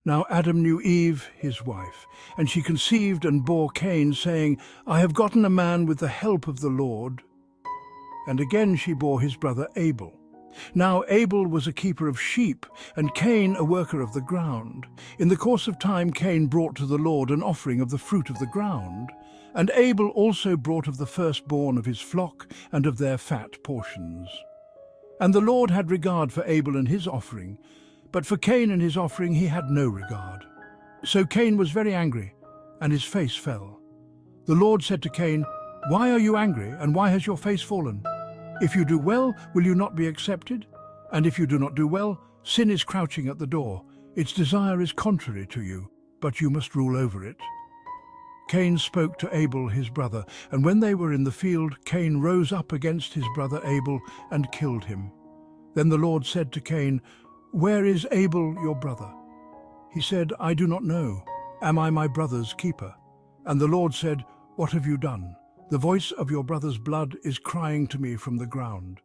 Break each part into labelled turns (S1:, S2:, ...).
S1: Now Adam knew Eve, his wife, and she conceived and bore Cain, saying, I have gotten a man with the help of the Lord. And again she bore his brother Abel. Now Abel was a keeper of sheep, and Cain a worker of the ground. In the course of time Cain brought to the Lord an offering of the fruit of the ground. And Abel also brought of the firstborn of his flock and of their fat portions. And the Lord had regard for Abel and his offering, but for Cain and his offering he had no regard. So Cain was very angry, and his face fell. The Lord said to Cain, Why are you angry, and why has your face fallen? If you do well, will you not be accepted? And if you do not do well, sin is crouching at the door. Its desire is contrary to you, but you must rule over it. Cain spoke to Abel his brother, and when they were in the field, Cain rose up against his brother Abel and killed him. Then the Lord said to Cain, Where is Abel your brother? He said, I do not know. Am I my brother's keeper? And the Lord said, What have you done? The voice of your brother's blood is crying to me from the ground.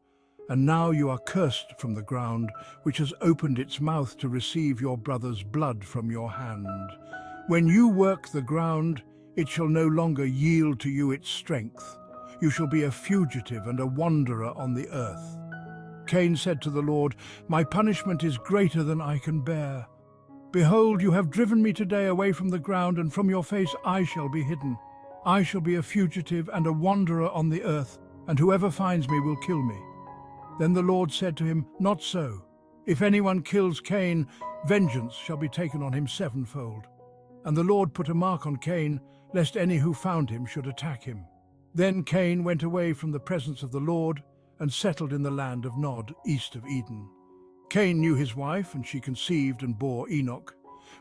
S1: And now you are cursed from the ground, which has opened its mouth to receive your brother's blood from your hand. When you work the ground, it shall no longer yield to you its strength. You shall be a fugitive and a wanderer on the earth. Cain said to the Lord, My punishment is greater than I can bear. Behold, you have driven me today away from the ground, and from your face I shall be hidden. I shall be a fugitive and a wanderer on the earth, and whoever finds me will kill me. Then the Lord said to him, Not so. If anyone kills Cain, vengeance shall be taken on him sevenfold. And the Lord put a mark on Cain, lest any who found him should attack him. Then Cain went away from the presence of the Lord and settled in the land of Nod, east of Eden. Cain knew his wife, and she conceived and bore Enoch.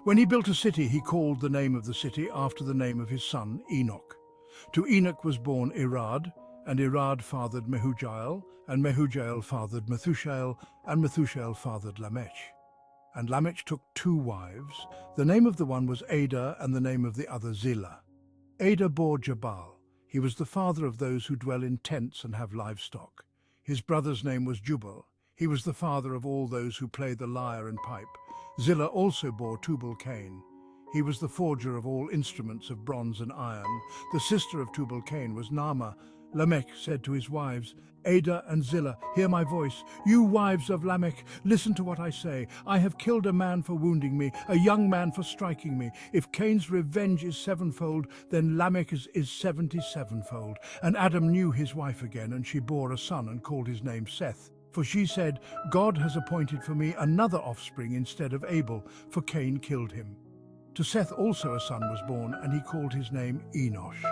S1: When he built a city, he called the name of the city after the name of his son Enoch. To Enoch was born Irad, and Irad fathered Mehujael, and Mehujael fathered Methushael, and Methushael fathered Lamech. And Lamech took 2 wives. The name of the one was Adah, and the name of the other Zillah. Adah bore Jabal. He was the father of those who dwell in tents and have livestock. His brother's name was Jubal. He was the father of all those who play the lyre and pipe. Zillah also bore Tubal-Cain. He was the forger of all instruments of bronze and iron. The sister of Tubal-Cain was Naamah. Lamech said to his wives, Adah and Zillah, hear my voice. You wives of Lamech, listen to what I say. I have killed a man for wounding me, a young man for striking me. If Cain's revenge is 7-fold, then Lamech's is 77-fold. And Adam knew his wife again, and she bore a son and called his name Seth. For she said, God has appointed for me another offspring instead of Abel, for Cain killed him. To Seth also a son was born, and he called his name Enosh.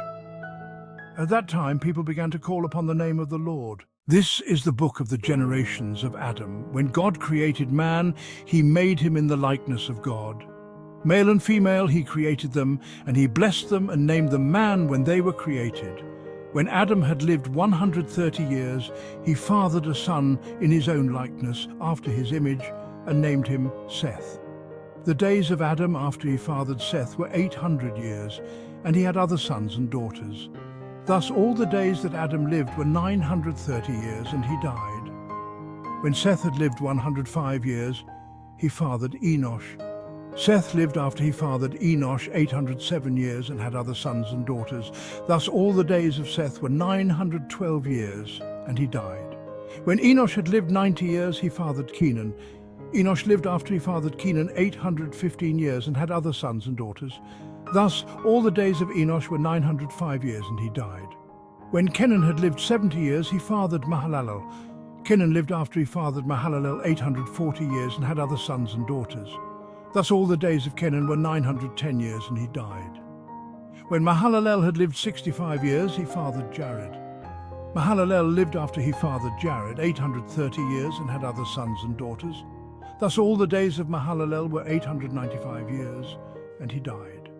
S1: At that time people began to call upon the name of the Lord. This is the book of the generations of Adam. When God created man, he made him in the likeness of God. Male and female he created them, and he blessed them and named them man when they were created. When Adam had lived 130 years, he fathered a son in his own likeness, after his image, and named him Seth. The days of Adam after he fathered Seth were 800 years, and he had other sons and daughters. Thus all the days that Adam lived were 930 years, and he died. When Seth had lived 105 years, he fathered Enosh. Seth lived after he fathered Enosh 807 years and had other sons and daughters. Thus all the days of Seth were 912 years, and he died. When Enosh had lived 90 years, he fathered Kenan. Enosh lived after he fathered Kenan 815 years and had other sons and daughters. Thus all the days of Enosh were 905 years, and he died. When Kenan had lived 70 years, he fathered Mahalalel. Kenan lived after he fathered Mahalalel 840 years and had other sons and daughters. Thus all the days of Kenan were 910 years, and he died. When Mahalalel had lived 65 years, he fathered Jared. Mahalalel lived after he fathered Jared 830 years and had other sons and daughters. Thus all the days of Mahalalel were 895 years, and he died.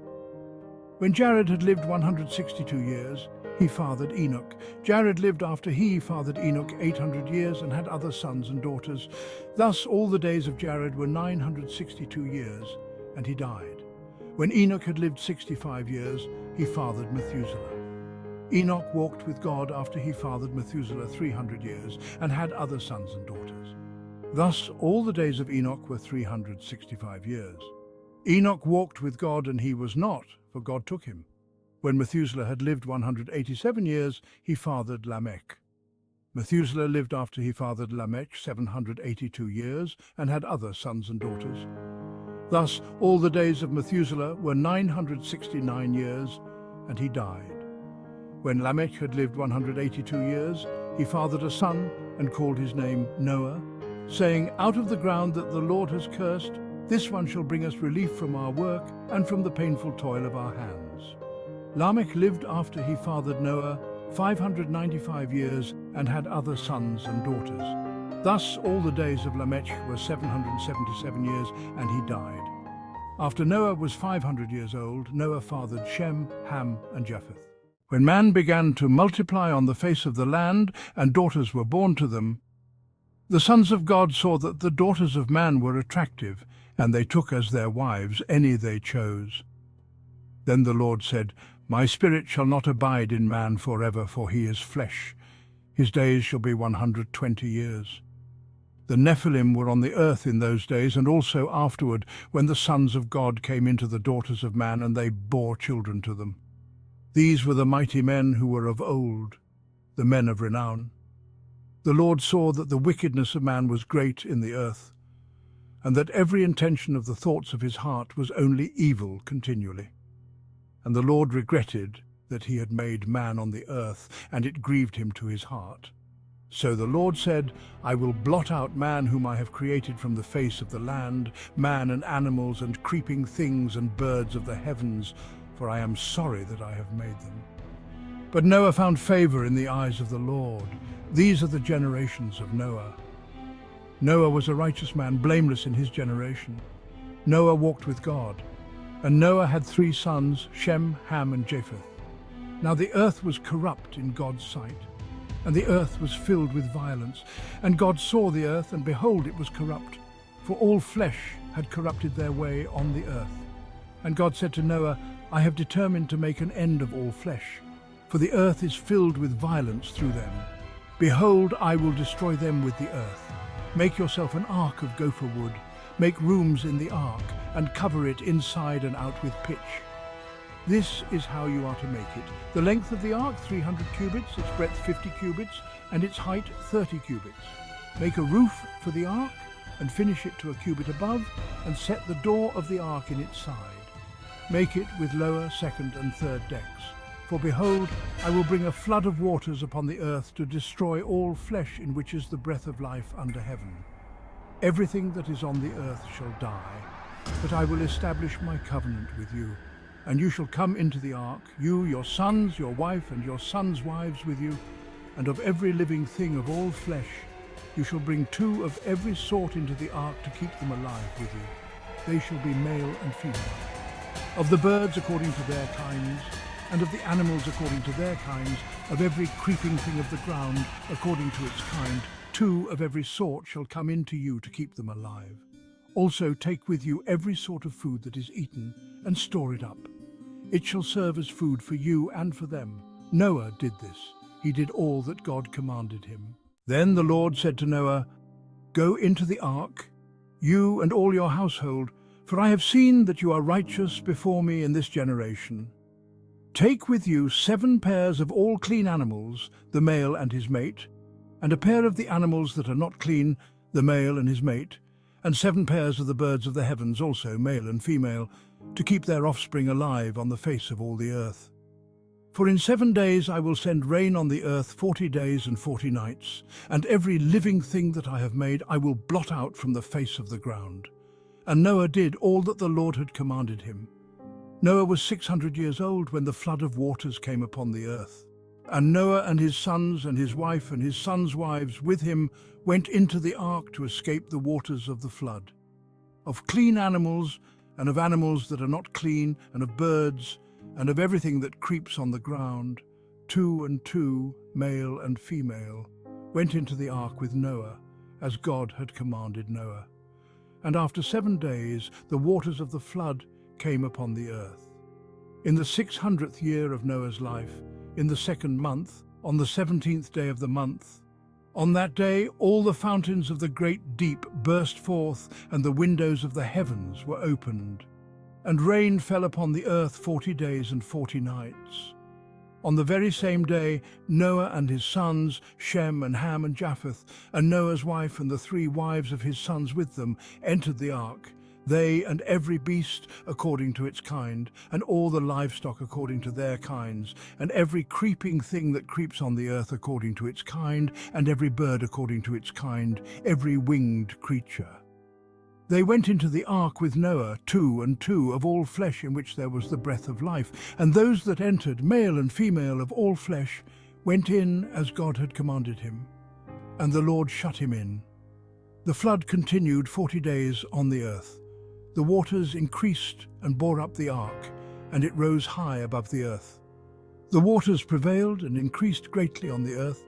S1: When Jared had lived 162 years, he fathered Enoch. Jared lived after he fathered Enoch 800 years and had other sons and daughters. Thus all the days of Jared were 962 years, and he died. When Enoch had lived 65 years, he fathered Methuselah. Enoch walked with God after he fathered Methuselah 300 years and had other sons and daughters. Thus all the days of Enoch were 365 years, Enoch walked with God, and he was not, for God took him. When Methuselah had lived 187 years, he fathered Lamech. Methuselah lived after he fathered Lamech 782 years, and had other sons and daughters. Thus all the days of Methuselah were 969 years, and he died. When Lamech had lived 182 years, he fathered a son and called his name Noah, saying, "Out of the ground that the Lord has cursed, this one shall bring us relief from our work and from the painful toil of our hands." Lamech lived after he fathered Noah 595 years and had other sons and daughters. Thus all the days of Lamech were 777 years, and he died. After Noah was 500 years old, Noah fathered Shem, Ham, and Japheth. When man began to multiply on the face of the land, and daughters were born to them, the sons of God saw that the daughters of man were attractive, and they took as their wives any they chose. Then the Lord said, "My spirit shall not abide in man forever, for he is flesh. His days shall be 120 years. The Nephilim were on the earth in those days, and also afterward, when the sons of God came into the daughters of man, and they bore children to them. These were the mighty men who were of old, the men of renown. The Lord saw that the wickedness of man was great in the earth, and that every intention of the thoughts of his heart was only evil continually. And the Lord regretted that he had made man on the earth, and it grieved him to his heart. So the Lord said, "I will blot out man whom I have created from the face of the land, man and animals and creeping things and birds of the heavens, for I am sorry that I have made them." But Noah found favor in the eyes of the Lord. These are the generations of Noah. Noah was a righteous man, blameless in his generation. Noah walked with God. And Noah had 3 sons, Shem, Ham, and Japheth. Now the earth was corrupt in God's sight, and the earth was filled with violence. And God saw the earth, and behold, it was corrupt, for all flesh had corrupted their way on the earth. And God said to Noah, "I have determined to make an end of all flesh, for the earth is filled with violence through them. Behold, I will destroy them with the earth. Make yourself an ark of gopher wood. Make rooms in the ark, and cover it inside and out with pitch. This is how you are to make it. The length of the ark 300 cubits, its breadth 50 cubits, and its height 30 cubits. Make a roof for the ark, and finish it to a cubit above, and set the door of the ark in its side. Make it with lower, second, and third decks. For behold, I will bring a flood of waters upon the earth to destroy all flesh in which is the breath of life under heaven. Everything that is on the earth shall die, but I will establish my covenant with you. And you shall come into the ark, you, your sons, your wife, and your sons' wives with you, and of every living thing of all flesh you shall bring 2 of every sort into the ark to keep them alive with you. They shall be male and female. Of the birds according to their kinds, and of the animals according to their kinds, of every creeping thing of the ground according to its kind, 2 of every sort shall come into you to keep them alive. Also take with you every sort of food that is eaten, and store it up. It shall serve as food for you and for them. Noah did this. He did all that God commanded him. Then the Lord said to Noah, "Go into the ark, you and all your household, for I have seen that you are righteous before me in this generation. Take with you 7 pairs of all clean animals, the male and his mate, and a pair of the animals that are not clean, the male and his mate, and 7 pairs of the birds of the heavens, also male and female, to keep their offspring alive on the face of all the earth. For in 7 days I will send rain on the earth 40 days and 40 nights, and every living thing that I have made I will blot out from the face of the ground." And Noah did all that the Lord had commanded him. Noah was 600 years old when the flood of waters came upon the earth. And Noah and his sons and his wife and his sons' wives with him went into the ark to escape the waters of the flood. Of clean animals and of animals that are not clean, and of birds, and of everything that creeps on the ground, 2 and 2, male and female, went into the ark with Noah, as God had commanded Noah. And after 7 days the waters of the flood came upon the earth. In the 600th year of Noah's life, in the 2nd month, on the 17th day of the month, on that day all the fountains of the great deep burst forth, and the windows of the heavens were opened. And rain fell upon the earth 40 days and 40 nights. On the very same day, Noah and his sons, Shem and Ham and Japheth, and Noah's wife and the 3 wives of his sons with them, entered the ark, they and every beast according to its kind, and all the livestock according to their kinds, and every creeping thing that creeps on the earth according to its kind, and every bird according to its kind, every winged creature. They went into the ark with Noah, 2 and 2 of all flesh in which there was the breath of life, and those that entered, male and female of all flesh, went in as God had commanded him. And the Lord shut him in. The flood continued 40 days on the earth. The waters increased and bore up the ark, and it rose high above the earth. The waters prevailed and increased greatly on the earth,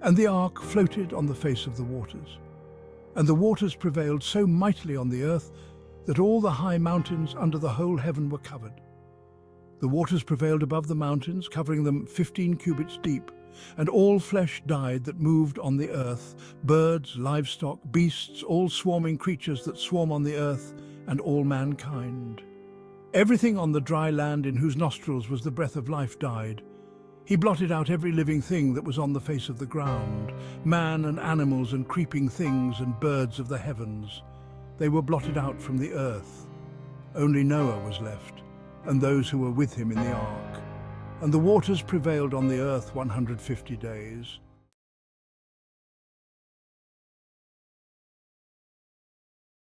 S1: and the ark floated on the face of the waters. And the waters prevailed so mightily on the earth that all the high mountains under the whole heaven were covered. The waters prevailed above the mountains, covering them 15 cubits deep, and all flesh died that moved on the earth, birds, livestock, beasts, all swarming creatures that swarm on the earth, and all mankind. Everything on the dry land in whose nostrils was the breath of life died. He blotted out every living thing that was on the face of the ground, man and animals and creeping things and birds of the heavens. They were blotted out from the earth. Only Noah was left, and those who were with him in the ark. And the waters prevailed on the earth 150 days.